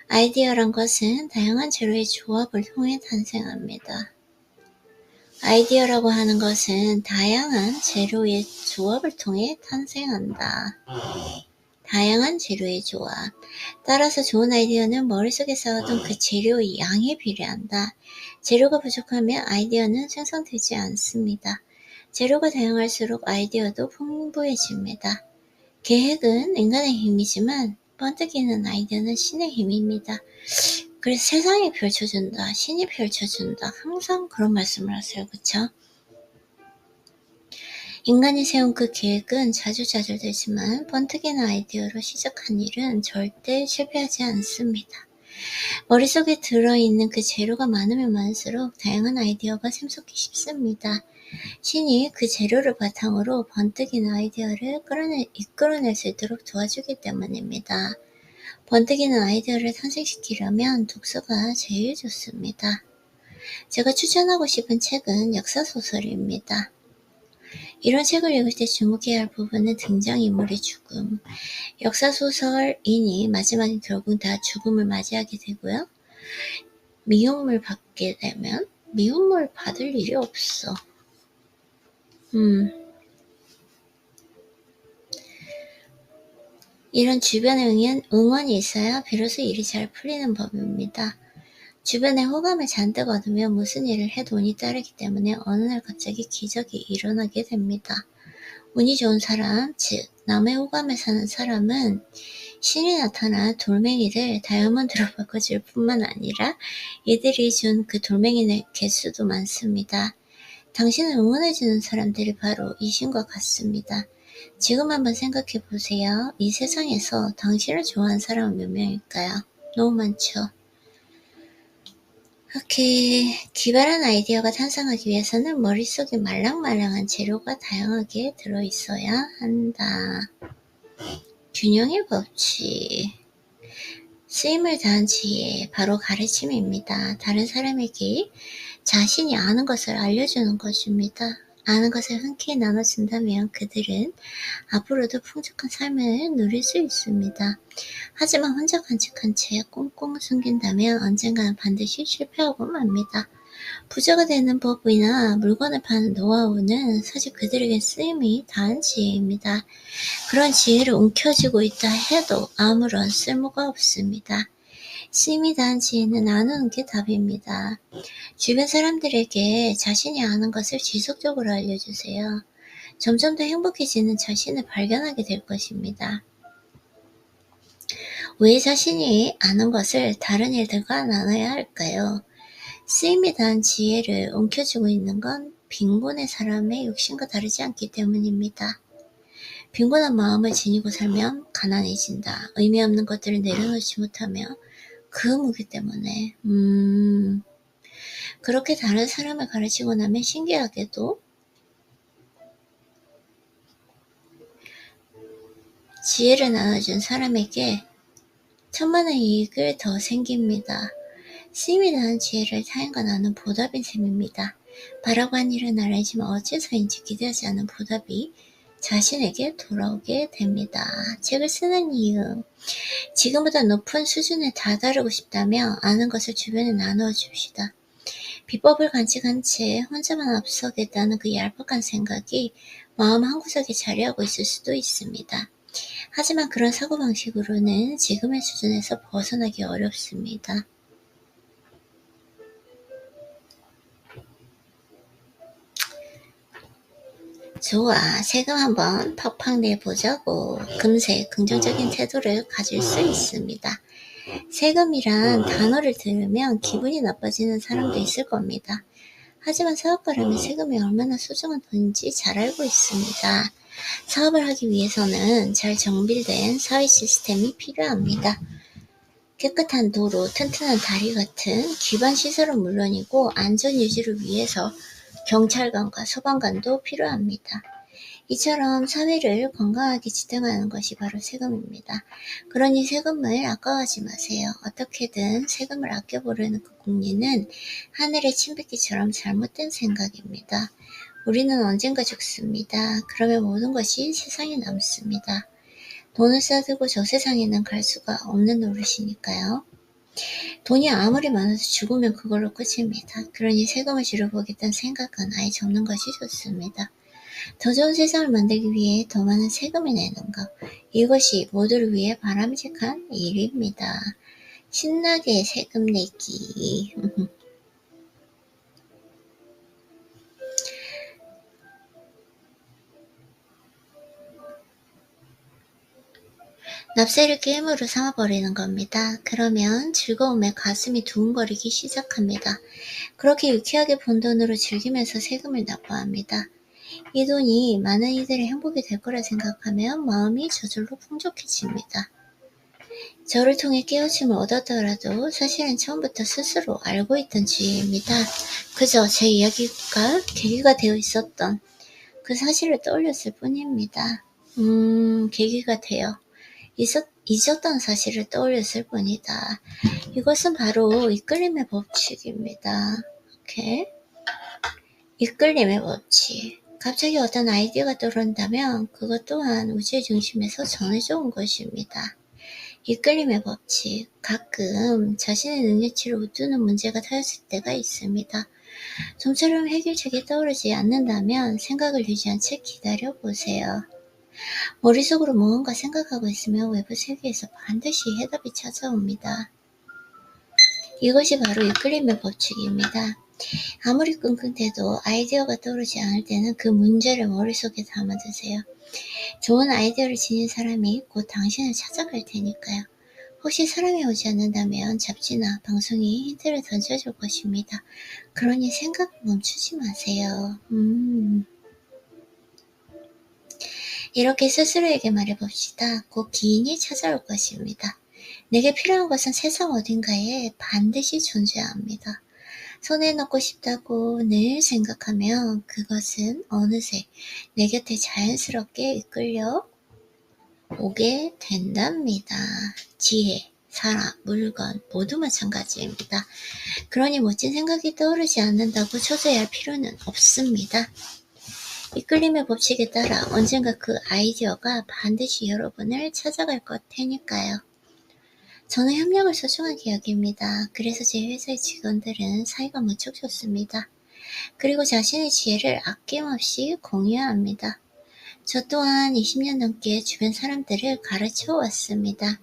아이디어란 것은 다양한 재료의 조합을 통해 탄생합니다. 아이디어라고 하는 것은 다양한 재료의 조합을 통해 탄생한다. 다양한 재료의 조합. 따라서 좋은 아이디어는 머릿속에 쌓아둔 그 재료의 양에 비례한다. 재료가 부족하면 아이디어는 생성되지 않습니다. 재료가 다양할수록 아이디어도 풍부해집니다. 계획은 인간의 힘이지만 번뜩이는 아이디어는 신의 힘입니다. 그래서 세상이 펼쳐준다, 신이 펼쳐준다, 항상 그런 말씀을 하세요. 그쵸? 인간이 세운 그 계획은 자주 좌절되지만 번뜩이는 아이디어로 시작한 일은 절대 실패하지 않습니다. 머릿속에 들어있는 그 재료가 많으면 많을수록 다양한 아이디어가 샘솟기 쉽습니다. 신이 그 재료를 바탕으로 번뜩이는 아이디어를 이끌어낼 수 있도록 도와주기 때문입니다. 번뜩이는 아이디어를 탄생시키려면 독서가 제일 좋습니다. 제가 추천하고 싶은 책은 역사소설입니다. 이런 책을 읽을 때 주목해야 할 부분은 등장인물의 죽음. 역사소설이니 마지막엔 결국 다 죽음을 맞이하게 되고요. 미움을 받게 되면 미움을 받을 일이 없어. 이런 주변의 응원이 있어야 비로소 일이 잘 풀리는 법입니다. 주변의 호감을 잔뜩 얻으면 무슨 일을 해도 운이 따르기 때문에 어느 날 갑자기 기적이 일어나게 됩니다. 운이 좋은 사람, 즉 남의 호감을 사는 사람은 신이 나타나 돌멩이를 다이아몬드로 바꿔줄 뿐만 아니라 이들이 준 그 돌멩이의 개수도 많습니다. 당신을 응원해주는 사람들이 바로 이 신과 같습니다. 지금 한번 생각해 보세요. 이 세상에서 당신을 좋아하는 사람은 몇 명일까요? 너무 많죠. 이렇게 기발한 아이디어가 탄생하기 위해서는 머릿속에 말랑말랑한 재료가 다양하게 들어있어야 한다. 균형의 법칙. 쓰임을 다한 지혜, 바로 가르침입니다. 다른 사람에게 자신이 아는 것을 알려주는 것입니다. 아는 것을 흔쾌히 나눠준다면 그들은 앞으로도 풍족한 삶을 누릴 수 있습니다. 하지만 혼자 간직한 채 꽁꽁 숨긴다면 언젠가는 반드시 실패하고 맙니다. 부자가 되는 법이나 물건을 파는 노하우는 사실 그들에게 쓰임이 다한 지혜입니다. 그런 지혜를 움켜쥐고 있다 해도 아무런 쓸모가 없습니다. 쓰임이 다한 지혜는 나누는 게 답입니다. 주변 사람들에게 자신이 아는 것을 지속적으로 알려주세요. 점점 더 행복해지는 자신을 발견하게 될 것입니다. 왜 자신이 아는 것을 다른 일들과 나눠야 할까요? 쓰임이 다한 지혜를 움켜쥐고 있는 건 빈곤의 사람의 욕심과 다르지 않기 때문입니다. 빈곤한 마음을 지니고 살면 가난해진다. 의미 없는 것들을 내려놓지 못하며 그 무기 때문에 그렇게 다른 사람을 가르치고 나면 신기하게도 지혜를 나눠준 사람에게 천만의 이익을 더 생깁니다. 쓰임이 다한 지혜를 타인과 나눈 보답인 셈입니다. 바라고 한 일은 알지만 어째서인지 기대하지 않은 보답이 자신에게 돌아오게 됩니다. 책을 쓰는 이유. 지금보다 높은 수준에 다다르고 싶다며 아는 것을 주변에 나누어 줍시다. 비법을 간직한 채 혼자만 앞서겠다는 그 얄팍한 생각이 마음 한구석에 자리하고 있을 수도 있습니다. 하지만 그런 사고방식으로는 지금의 수준에서 벗어나기 어렵습니다. 좋아, 세금 한번 팍팍 내보자고. 금세 긍정적인 태도를 가질 수 있습니다. 세금이란 단어를 들으면 기분이 나빠지는 사람도 있을 겁니다. 하지만 사업가라면 세금이 얼마나 소중한 돈인지 잘 알고 있습니다. 사업을 하기 위해서는 잘 정비된 사회 시스템이 필요합니다. 깨끗한 도로, 튼튼한 다리 같은 기반 시설은 물론이고 안전 유지를 위해서 경찰관과 소방관도 필요합니다. 이처럼 사회를 건강하게 지탱하는 것이 바로 세금입니다. 그러니 세금을 아까워하지 마세요. 어떻게든 세금을 아껴보려는 그 궁리는 하늘의 침뱉기처럼 잘못된 생각입니다. 우리는 언젠가 죽습니다. 그러면 모든 것이 세상에 남습니다. 돈을 쌓아두고 저 세상에는 갈 수가 없는 노릇이니까요. 돈이 아무리 많아도 죽으면 그걸로 끝입니다. 그러니 세금을 줄여보겠다는 생각은 아예 접는 것이 좋습니다. 더 좋은 세상을 만들기 위해 더 많은 세금을 내는 것, 이것이 모두를 위해 바람직한 일입니다. 신나게 세금 내기. 납세를 게임으로 삼아버리는 겁니다. 그러면 즐거움에 가슴이 두근거리기 시작합니다. 그렇게 유쾌하게 번 돈으로 즐기면서 세금을 납부합니다. 이 돈이 많은 이들의 행복이 될 거라 생각하면 마음이 저절로 풍족해집니다. 저를 통해 깨우침을 얻었더라도 사실은 처음부터 스스로 알고 있던 지혜입니다. 그저 제 이야기가 계기가 되어 있었던 그 사실을 떠올렸을 뿐입니다. 계기가 되어 잊었던 사실을 떠올렸을 뿐이다. 이것은 바로 이끌림의 법칙입니다. 오케이? 이끌림의 법칙. 갑자기 어떤 아이디어가 떠오른다면 그것 또한 우주의 중심에서 전해져 온 것입니다. 이끌림의 법칙. 가끔 자신의 능력치를 웃도는 문제가 터졌을 때가 있습니다. 좀처럼 해결책이 떠오르지 않는다면 생각을 유지한 채 기다려보세요. 머릿속으로 무언가 생각하고 있으면 외부 세계에서 반드시 해답이 찾아옵니다. 이것이 바로 이끌림의 법칙입니다. 아무리 끙끙대도 아이디어가 떠오르지 않을 때는 그 문제를 머릿속에 담아두세요. 좋은 아이디어를 지닌 사람이 곧 당신을 찾아갈 테니까요. 혹시 사람이 오지 않는다면 잡지나 방송이 힌트를 던져줄 것입니다. 그러니 생각을 멈추지 마세요. 이렇게 스스로에게 말해봅시다. 곧 기인이 찾아올 것입니다. 내게 필요한 것은 세상 어딘가에 반드시 존재합니다. 손에 넣고 싶다고 늘 생각하면 그것은 어느새 내 곁에 자연스럽게 이끌려 오게 된답니다. 지혜, 사람, 물건 모두 마찬가지입니다. 그러니 멋진 생각이 떠오르지 않는다고 초조해할 필요는 없습니다. 이끌림의 법칙에 따라 언젠가 그 아이디어가 반드시 여러분을 찾아갈 것 테니까요. 저는 협력을 소중하게 여깁니다. 그래서 제 회사의 직원들은 사이가 무척 좋습니다. 그리고 자신의 지혜를 아낌없이 공유합니다. 저 또한 20년 넘게 주변 사람들을 가르쳐 왔습니다.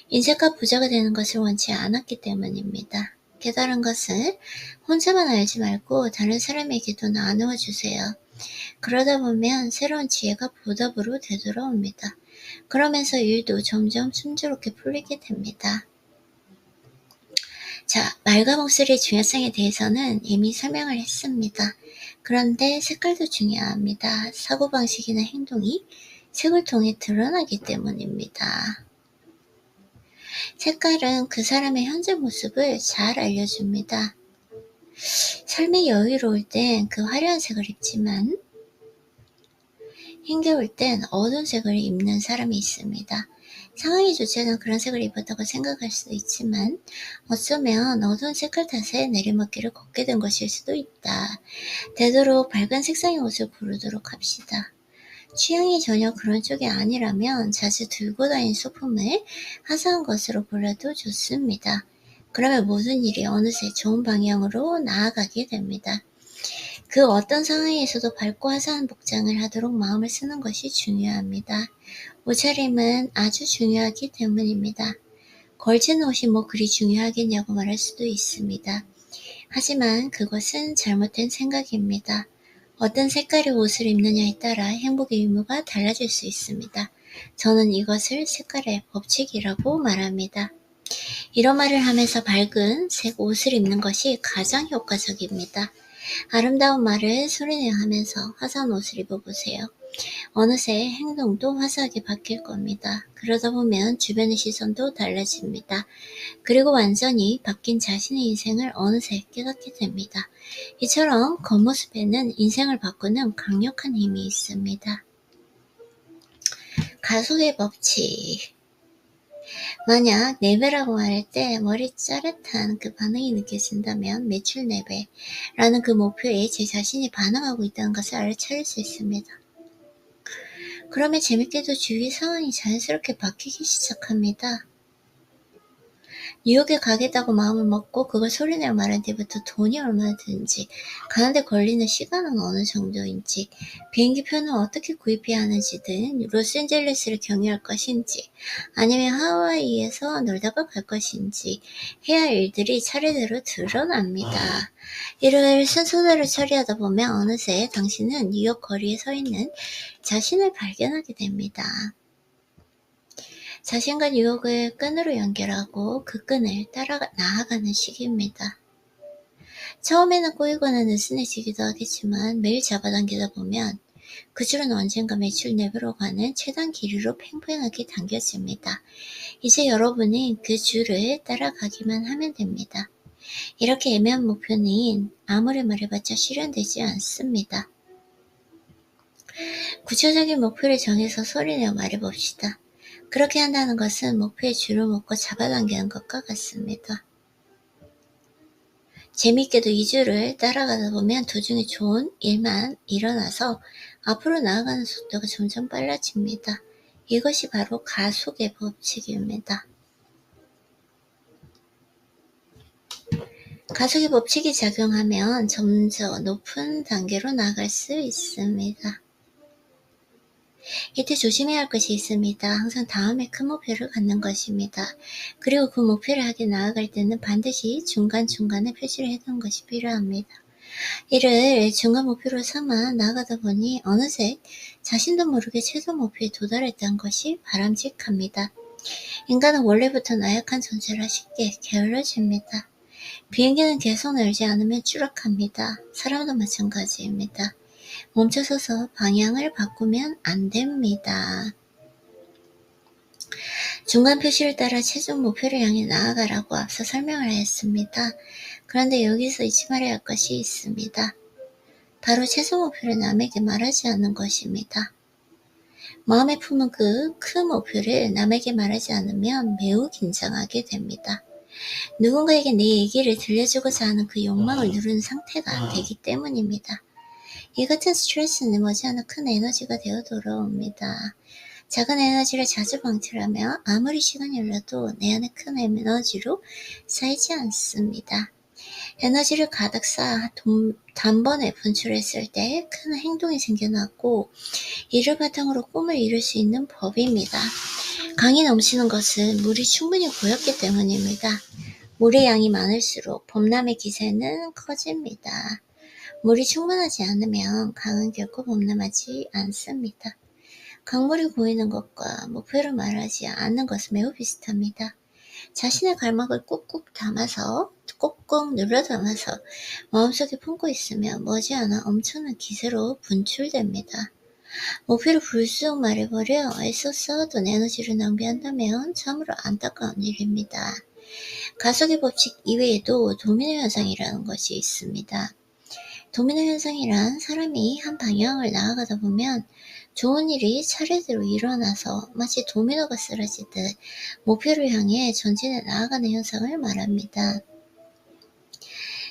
인색과 부자가 되는 것을 원치 않았기 때문입니다. 깨달은 것은 혼자만 알지 말고 다른 사람에게도 나누어 주세요. 그러다 보면 새로운 지혜가 보답으로 되돌아옵니다. 그러면서 일도 점점 순조롭게 풀리게 됩니다. 자, 말과 목소리의 중요성에 대해서는 이미 설명을 했습니다. 그런데 색깔도 중요합니다. 사고방식이나 행동이 색을 통해 드러나기 때문입니다. 색깔은 그 사람의 현재 모습을 잘 알려줍니다. 삶이 여유로울 땐 그 화려한 색을 입지만 힘겨울 땐 어두운 색을 입는 사람이 있습니다. 상황이 좋지 않아 그런 색을 입었다고 생각할 수도 있지만 어쩌면 어두운 색깔 탓에 내리막길을 걷게 된 것일 수도 있다. 되도록 밝은 색상의 옷을 고르도록 합시다. 취향이 전혀 그런 쪽이 아니라면 자주 들고 다니는 소품을 화사한 것으로 골라도 좋습니다. 그러면 모든 일이 어느새 좋은 방향으로 나아가게 됩니다. 그 어떤 상황에서도 밝고 화사한 복장을 하도록 마음을 쓰는 것이 중요합니다. 옷차림은 아주 중요하기 때문입니다. 걸치는 옷이 뭐 그리 중요하겠냐고 말할 수도 있습니다. 하지만 그것은 잘못된 생각입니다. 어떤 색깔의 옷을 입느냐에 따라 행복의 의무가 달라질 수 있습니다. 저는 이것을 색깔의 법칙이라고 말합니다. 이런 말을 하면서 밝은 색 옷을 입는 것이 가장 효과적입니다. 아름다운 말을 소리내어 하면서 화사한 옷을 입어보세요. 어느새 행동도 화사하게 바뀔 겁니다. 그러다 보면 주변의 시선도 달라집니다. 그리고 완전히 바뀐 자신의 인생을 어느새 깨닫게 됩니다. 이처럼 겉모습에는 인생을 바꾸는 강력한 힘이 있습니다. 가속의 법칙. 만약 4배라고 말할 때 머리 짜릿한 그 반응이 느껴진다면 매출 4배라는 그 목표에 제 자신이 반응하고 있다는 것을 알아차릴 수 있습니다. 그러면 재밌게도 주위 상황이 자연스럽게 바뀌기 시작합니다. 뉴욕에 가겠다고 마음을 먹고 그걸 소리내어 말한 뒤부터 돈이 얼마나 드는지, 가는데 걸리는 시간은 어느 정도인지, 비행기표는 어떻게 구입해야 하는지 등 로스앤젤레스를 경유할 것인지 아니면 하와이에서 놀다가 갈 것인지 해야 할 일들이 차례대로 드러납니다. 이를 순서대로 처리하다 보면 어느새 당신은 뉴욕 거리에 서 있는 자신을 발견하게 됩니다. 자신과 뉴욕을 끈으로 연결하고 그 끈을 따라 나아가는 시기입니다. 처음에는 꼬이거나 느슨해지기도 하겠지만 매일 잡아당기다 보면 그 줄은 언젠가 매출 4배로 가는 최단 길이로 팽팽하게 당겨집니다. 이제 여러분은 그 줄을 따라가기만 하면 됩니다. 이렇게 애매한 목표는 아무리 말해봤자 실현되지 않습니다. 구체적인 목표를 정해서 소리내어 말해봅시다. 그렇게 한다는 것은 목표에 줄을 묶고 잡아당기는 것과 같습니다. 재미있게도 이 줄을 따라가다 보면 도중에 좋은 일만 일어나서 앞으로 나아가는 속도가 점점 빨라집니다. 이것이 바로 가속의 법칙입니다. 가속의 법칙이 작용하면 점점 높은 단계로 나아갈 수 있습니다. 이때 조심해야 할 것이 있습니다. 항상 다음에 큰 목표를 갖는 것입니다. 그리고 그 목표를 향해 나아갈 때는 반드시 중간중간에 표시를 해두는 것이 필요합니다. 이를 중간 목표로 삼아 나아가다 보니 어느새 자신도 모르게 최종 목표에 도달했다는 것이 바람직합니다. 인간은 원래부터 나약한 존재라 쉽게 게을러집니다. 비행기는 계속 날지 않으면 추락합니다. 사람도 마찬가지입니다. 멈춰서서 방향을 바꾸면 안 됩니다. 중간 표시를 따라 최종 목표를 향해 나아가라고 앞서 설명을 했습니다. 그런데 여기서 잊지 말아야 할 것이 있습니다. 바로 최종 목표를 남에게 말하지 않는 것입니다. 마음에 품은 그 큰 목표를 남에게 말하지 않으면 매우 긴장하게 됩니다. 누군가에게 내 얘기를 들려주고자 하는 그 욕망을 누르는 상태가 되기 때문입니다. 이 같은 스트레스는 머지않아 큰 에너지가 되어 돌아옵니다. 작은 에너지를 자주 방출하며 아무리 시간이 흘러도 내 안에 큰 에너지로 쌓이지 않습니다. 에너지를 가득 쌓아 단번에 분출했을 때 큰 행동이 생겨나고 이를 바탕으로 꿈을 이룰 수 있는 법입니다. 강이 넘치는 것은 물이 충분히 고였기 때문입니다. 물의 양이 많을수록 범람의 기세는 커집니다. 물이 충분하지 않으면 강은 결코 범람하지 않습니다. 강물이 고이는 것과 목표를 말하지 않는 것은 매우 비슷합니다. 자신의 갈망을 꾹꾹 담아서 꾹꾹 눌러 담아서 마음속에 품고 있으면 머지않아 엄청난 기세로 분출됩니다. 목표를 불쑥 말해버려 애써 쌓아둔 에너지를 낭비한다면 참으로 안타까운 일입니다. 가속의 법칙 이외에도 도미노 현상이라는 것이 있습니다. 도미노 현상이란 사람이 한 방향을 나아가다 보면 좋은 일이 차례대로 일어나서 마치 도미노가 쓰러지듯 목표를 향해 전진해 나아가는 현상을 말합니다.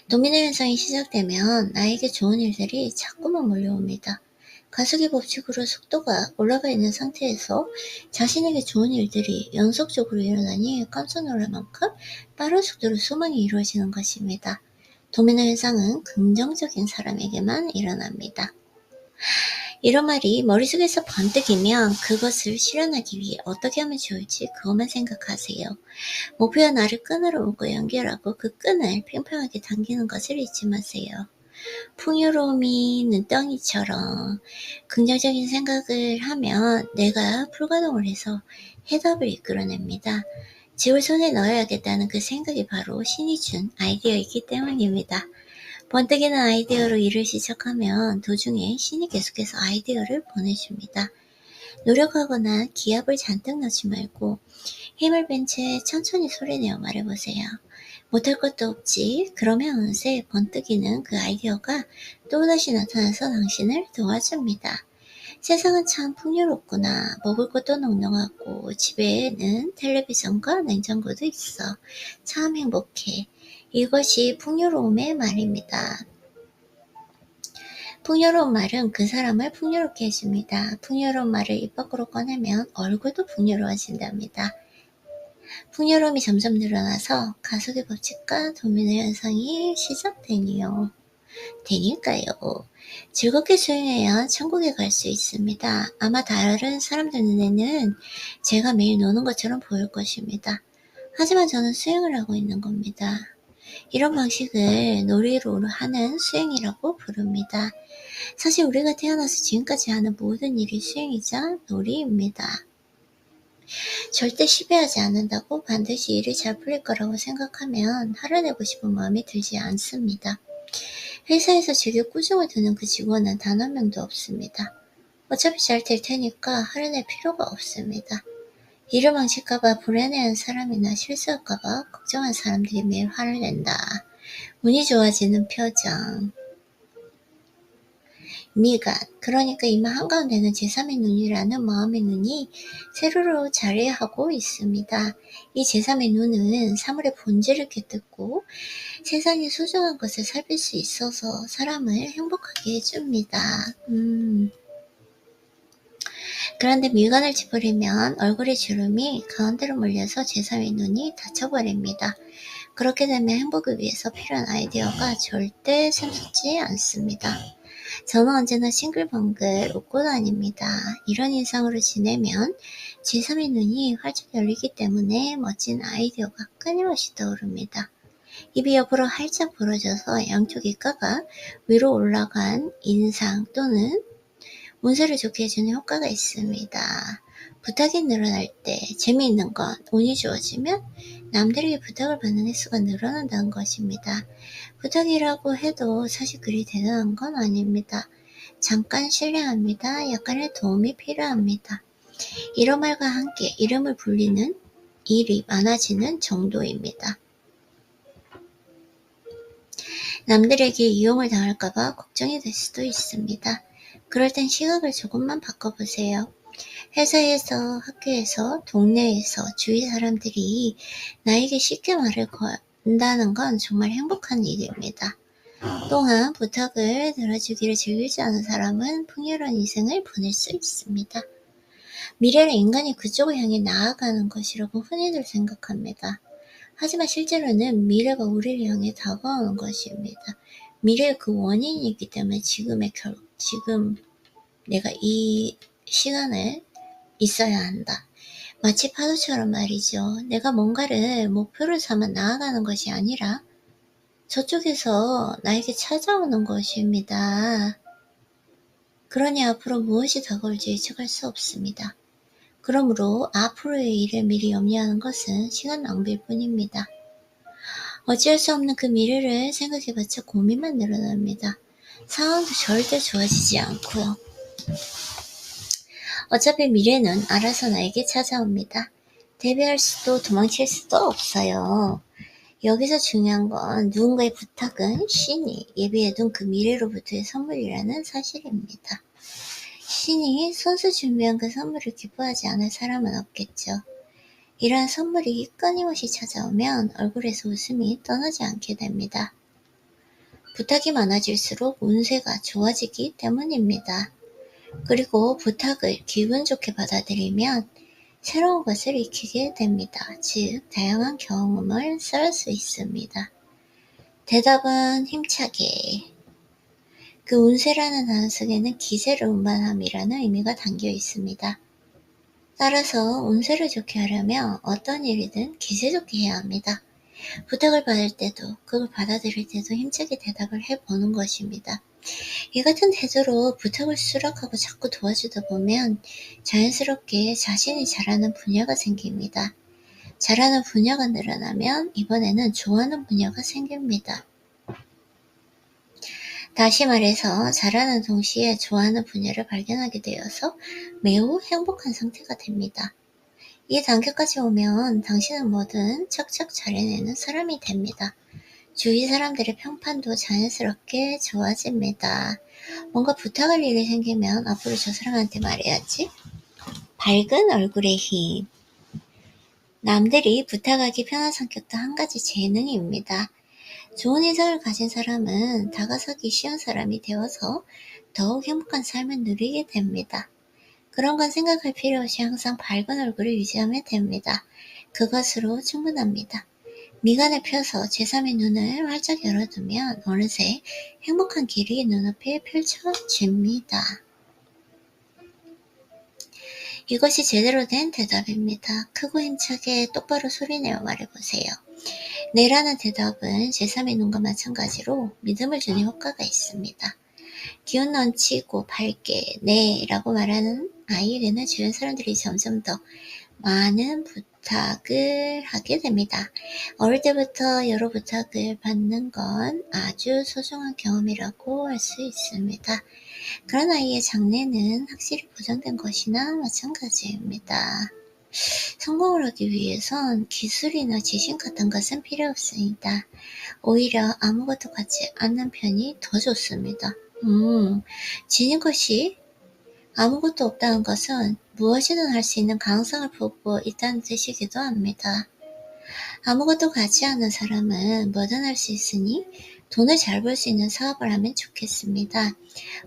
도미노 현상이 시작되면 나에게 좋은 일들이 자꾸만 몰려옵니다. 가속의 법칙으로 속도가 올라가 있는 상태에서 자신에게 좋은 일들이 연속적으로 일어나니 깜짝 놀랄 만큼 빠른 속도로 소망이 이루어지는 것입니다. 도미노 현상은 긍정적인 사람에게만 일어납니다. 이런 말이 머릿속에서 번뜩이면 그것을 실현하기 위해 어떻게 하면 좋을지 그것만 생각하세요. 목표와 나를 끈으로 묶어 연결하고 그 끈을 팽팽하게 당기는 것을 잊지 마세요. 풍요로움이 눈덩이처럼 긍정적인 생각을 하면 내가 불가동을 해서 해답을 이끌어냅니다. 집을 손에 넣어야겠다는 그 생각이 바로 신이 준 아이디어이기 때문입니다. 번뜩이는 아이디어로 일을 시작하면 도중에 신이 계속해서 아이디어를 보내줍니다. 노력하거나 기합을 잔뜩 넣지 말고 힘을 뺀 채 천천히 소리내어 말해보세요. 못할 것도 없지. 그러면 어느새 번뜩이는 그 아이디어가 또다시 나타나서 당신을 도와줍니다. 세상은 참 풍요롭구나. 먹을 것도 넉넉하고 집에는 텔레비전과 냉장고도 있어. 참 행복해. 이것이 풍요로움의 말입니다. 풍요로운 말은 그 사람을 풍요롭게 해줍니다. 풍요로운 말을 입 밖으로 꺼내면 얼굴도 풍요로워진답니다. 풍요로움이 점점 늘어나서 가속의 법칙과 도미노 현상이 시작되니까요. 즐겁게 수행해야 천국에 갈 수 있습니다. 아마 다른 사람들 눈에는 제가 매일 노는 것처럼 보일 것입니다. 하지만 저는 수행을 하고 있는 겁니다. 이런 방식을 놀이로 하는 수행이라고 부릅니다. 사실 우리가 태어나서 지금까지 하는 모든 일이 수행이자 놀이입니다. 절대 실패하지 않는다고 반드시 일이 잘 풀릴 거라고 생각하면 할애내고 싶은 마음이 들지 않습니다. 회사에서 제게 꾸중을 드는 그 직원은 단 한 명도 없습니다. 어차피 잘 될 테니까 할애낼 필요가 없습니다. 일을 망칠까봐 불안해하는 사람이나 실수할까봐 걱정하는 사람들이 매일 화를 낸다. 운이 좋아지는 표정. 미간, 그러니까 이마 한가운데는 제3의 눈이라는 마음의 눈이 세로로 자리하고 있습니다. 이 제3의 눈은 사물의 본질을 깨닫고 세상의 소중한 것을 살필 수 있어서 사람을 행복하게 해줍니다. 그런데 미간을 찌푸리면 얼굴의 주름이 가운데로 몰려서 제3의 눈이 닫혀버립니다. 그렇게 되면 행복을 위해서 필요한 아이디어가 절대 샘솟지 않습니다. 저는 언제나 싱글벙글 웃고 다닙니다. 이런 인상으로 지내면 제3의 눈이 활짝 열리기 때문에 멋진 아이디어가 끊임없이 떠오릅니다. 입이 옆으로 활짝 벌어져서 양쪽 입가가 위로 올라간 인상 또는 운세를 좋게 해주는 효과가 있습니다. 부탁이 늘어날 때 재미있는 건 운이 좋아지면 남들에게 부탁을 받는 횟수가 늘어난다는 것입니다. 부탁이라고 해도 사실 그리 대단한 건 아닙니다. 잠깐 실례합니다. 약간의 도움이 필요합니다. 이런 말과 함께 이름을 불리는 일이 많아지는 정도입니다. 남들에게 이용을 당할까봐 걱정이 될 수도 있습니다. 그럴 땐 시각을 조금만 바꿔보세요. 회사에서, 학교에서, 동네에서 주위 사람들이 나에게 쉽게 말을 건다는 건 정말 행복한 일입니다. 또한 부탁을 들어주기를 즐기지 않은 사람은 풍요로운 인생을 보낼 수 있습니다. 미래는 인간이 그쪽을 향해 나아가는 것이라고 흔히들 생각합니다. 하지만 실제로는 미래가 우리를 향해 다가오는 것입니다. 미래의 그 원인이기 때문에 지금 내가 이 시간에 있어야 한다. 마치 파도처럼 말이죠. 내가 뭔가를 목표를 삼아 나아가는 것이 아니라 저쪽에서 나에게 찾아오는 것입니다. 그러니 앞으로 무엇이 다가올지 예측할 수 없습니다. 그러므로 앞으로의 일을 미리 염려하는 것은 시간 낭비일 뿐입니다. 어찌할 수 없는 그 미래를 생각해봤자 고민만 늘어납니다. 상황도 절대 좋아지지 않고요. 어차피 미래는 알아서 나에게 찾아옵니다. 대비할 수도 도망칠 수도 없어요. 여기서 중요한 건 누군가의 부탁은 신이 예비해둔 그 미래로부터의 선물이라는 사실입니다. 신이 손수 준비한 그 선물을 기뻐하지 않을 사람은 없겠죠. 이러한 선물이 끊임없이 찾아오면 얼굴에서 웃음이 떠나지 않게 됩니다. 부탁이 많아질수록 운세가 좋아지기 때문입니다. 그리고 부탁을 기분 좋게 받아들이면 새로운 것을 익히게 됩니다. 즉, 다양한 경험을 쌓을 수 있습니다. 대답은 힘차게. 그 운세라는 단어 속에는 기세를 운반함이라는 의미가 담겨 있습니다. 따라서 운세를 좋게 하려면 어떤 일이든 기세 좋게 해야 합니다. 부탁을 받을 때도 그걸 받아들일 때도 힘차게 대답을 해보는 것입니다. 이 같은 태도로 부탁을 수락하고 자꾸 도와주다 보면 자연스럽게 자신이 잘하는 분야가 생깁니다. 잘하는 분야가 늘어나면 이번에는 좋아하는 분야가 생깁니다. 다시 말해서 잘하는 동시에 좋아하는 분야를 발견하게 되어서 매우 행복한 상태가 됩니다. 이 단계까지 오면 당신은 뭐든 척척 잘해내는 사람이 됩니다. 주위 사람들의 평판도 자연스럽게 좋아집니다. 뭔가 부탁할 일이 생기면 앞으로 저 사람한테 말해야지. 밝은 얼굴의 힘. 남들이 부탁하기 편한 성격도 한 가지 재능입니다. 좋은 인상을 가진 사람은 다가서기 쉬운 사람이 되어서 더욱 행복한 삶을 누리게 됩니다. 그런 건 생각할 필요 없이 항상 밝은 얼굴을 유지하면 됩니다. 그것으로 충분합니다. 미간을 펴서 제3의 눈을 활짝 열어두면 어느새 행복한 길이 눈앞에 펼쳐집니다. 이것이 제대로 된 대답입니다. 크고 힘차게 똑바로 소리내어 말해보세요. 네라는 대답은 제3의 눈과 마찬가지로 믿음을 주는 효과가 있습니다. 기운 넘치고 밝게 네라고 말하는 아이에게는 주변 사람들이 점점 더 많은 부탁을 하게 됩니다. 어릴 때부터 여러 부탁을 받는 건 아주 소중한 경험이라고 할 수 있습니다. 그런 아이의 장래는 확실히 보장된 것이나 마찬가지입니다. 성공을 하기 위해선 기술이나 지식 같은 것은 필요 없습니다. 오히려 아무것도 갖지 않는 편이 더 좋습니다. 지닌 것이 아무것도 없다는 것은 무엇이든 할 수 있는 가능성을 보고 있다는 뜻이기도 합니다. 아무것도 갖지 않은 사람은 뭐든 할 수 있으니 돈을 잘 벌 수 있는 사업을 하면 좋겠습니다.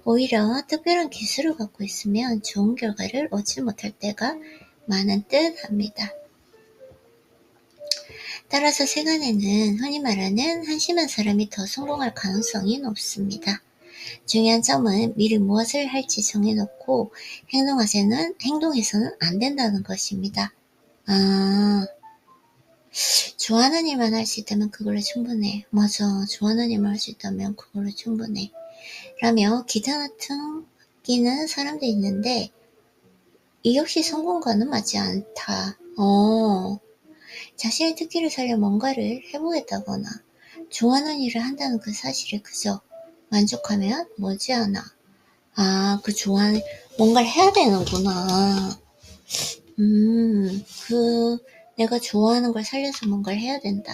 오히려 특별한 기술을 갖고 있으면 좋은 결과를 얻지 못할 때가 많은 듯 합니다. 따라서 세간에는 흔히 말하는 한심한 사람이 더 성공할 가능성이 높습니다. 중요한 점은 미리 무엇을 할지 정해놓고 행동해서는 안 된다는 것입니다. 좋아하는 일만 할 수 있다면 그걸로 충분해. 맞아, 좋아하는 일만 할 수 있다면 그걸로 충분해. 라며 기타 같은 끼는 사람도 있는데 이 역시 성공과는 맞지 않다. 자신의 특기를 살려 뭔가를 해보겠다거나 좋아하는 일을 한다는 그 사실에 그저 만족하면 머지않아 그 좋아하는 뭔가를 해야 되는구나. 내가 좋아하는 걸 살려서 뭔가를 해야 된다.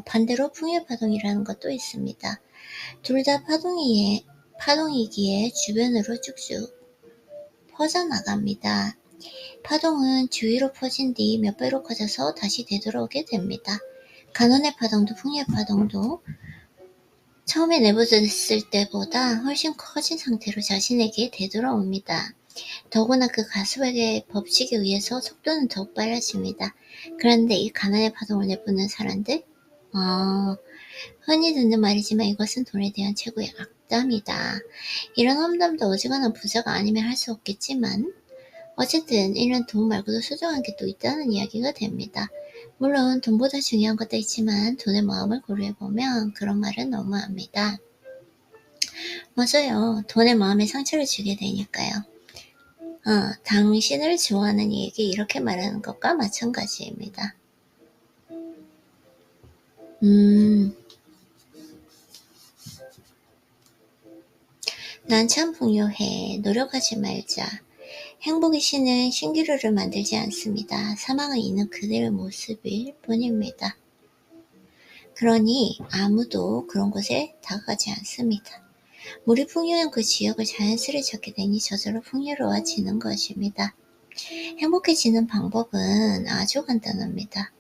반대로 풍요파동이라는 것도 있습니다. 둘 다 파동이기에 주변으로 쭉쭉 퍼져나갑니다. 파동은 주위로 퍼진 뒤 몇 배로 커져서 다시 되돌아오게 됩니다. 간원의 파동도 풍요의 파동도 처음에 내보냈을 때보다 훨씬 커진 상태로 자신에게 되돌아옵니다. 더구나 그 가속의 법칙에 의해서 속도는 더욱 빨라집니다. 그런데 이 가난의 파동을 내보낸 사람들? 흔히 듣는 말이지만 이것은 돈에 대한 최고의 악담이다. 이런 험담도 어지간한 부자가 아니면 할 수 없겠지만 어쨌든 이는 돈 말고도 소중한 게 또 있다는 이야기가 됩니다. 물론 돈보다 중요한 것도 있지만 돈의 마음을 고려해보면 그런 말은 너무합니다. 맞아요. 돈의 마음에 상처를 주게 되니까요. 당신을 좋아하는 이에게 이렇게 말하는 것과 마찬가지입니다. 난 참 풍요해. 노력하지 말자. 행복의 신은 신기루를 만들지 않습니다. 사망은 있는 그대의 모습일 뿐입니다. 그러니 아무도 그런 곳에 다가가지 않습니다. 물이 풍요한 그 지역을 자연스레 찾게 되니 저절로 풍요로워지는 것입니다. 행복해지는 방법은 아주 간단합니다.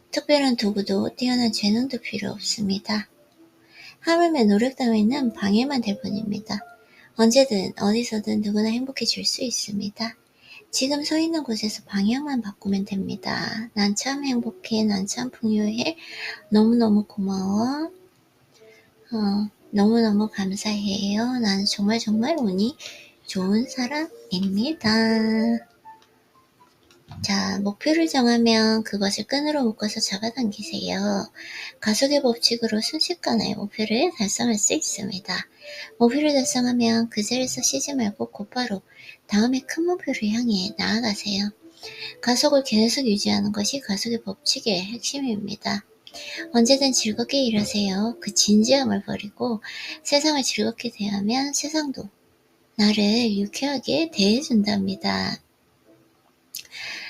특별한 도구도 뛰어난 재능도 필요 없습니다. 하물며 노력 따위는 방해만 될 뿐입니다. 언제든 어디서든 누구나 행복해질 수 있습니다. 지금 서 있는 곳에서 방향만 바꾸면 됩니다. 난 참 행복해. 난 참 풍요해. 너무너무 고마워. 너무너무 감사해요. 나는 정말 운이 좋은 사람입니다. 자, 목표를 정하면 그것을 끈으로 묶어서 잡아당기세요. 가속의 법칙으로 순식간에 목표를 달성할 수 있습니다. 목표를 달성하면 그 자리에서 쉬지 말고 곧바로 다음에 큰 목표를 향해 나아가세요. 가속을 계속 유지하는 것이 가속의 법칙의 핵심입니다. 언제든 즐겁게 일하세요. 그 진지함을 버리고 세상을 즐겁게 대하면 세상도 나를 유쾌하게 대해준답니다.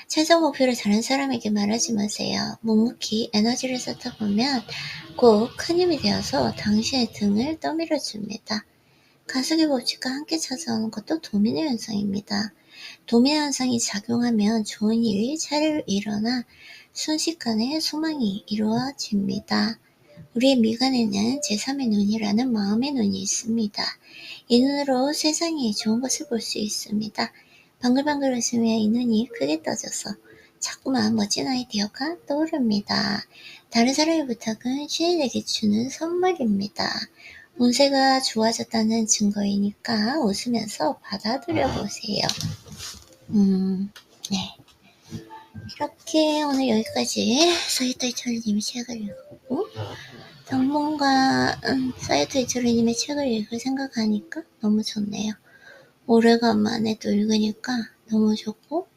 최종 목표를 다른 사람에게 말하지 마세요. 묵묵히 에너지를 쏟다 보면 꼭 큰 힘이 되어서 당신의 등을 떠밀어줍니다. 가속의 법칙과 함께 찾아오는 것도 도미노 현상입니다. 도미노 현상이 작용하면 좋은 일이 차례로 일어나 순식간에 소망이 이루어집니다. 우리의 미간에는 제3의 눈이라는 마음의 눈이 있습니다. 이 눈으로 세상에 좋은 것을 볼 수 있습니다. 방글방글 웃으며 이 눈이 크게 떠져서 자꾸만 멋진 아이디어가 떠오릅니다. 다른 사람의 부탁은 신인에게 주는 선물입니다. 운세가 좋아졌다는 증거이니까 웃으면서 받아들여 보세요. 네. 이렇게 오늘 여기까지 사이토이 철리님의 책을 읽었고, 당분간 사이토이 철리님의 책을 읽을 생각하니까 너무 좋네요. 오래간만에 또 읽으니까 너무 좋고,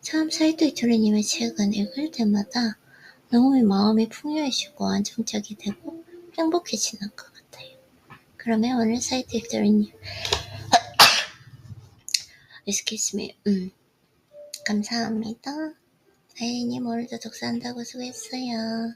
참 사이토이 철리님의 책은 읽을 때마다 너무 마음이 풍요해지고 안정적이 되고 행복해지는 것 같아요. 그러면 오늘 사이토이 철리님 excuse me. 감사합니다. 아이님 오늘도 독서한다고 수고했어요.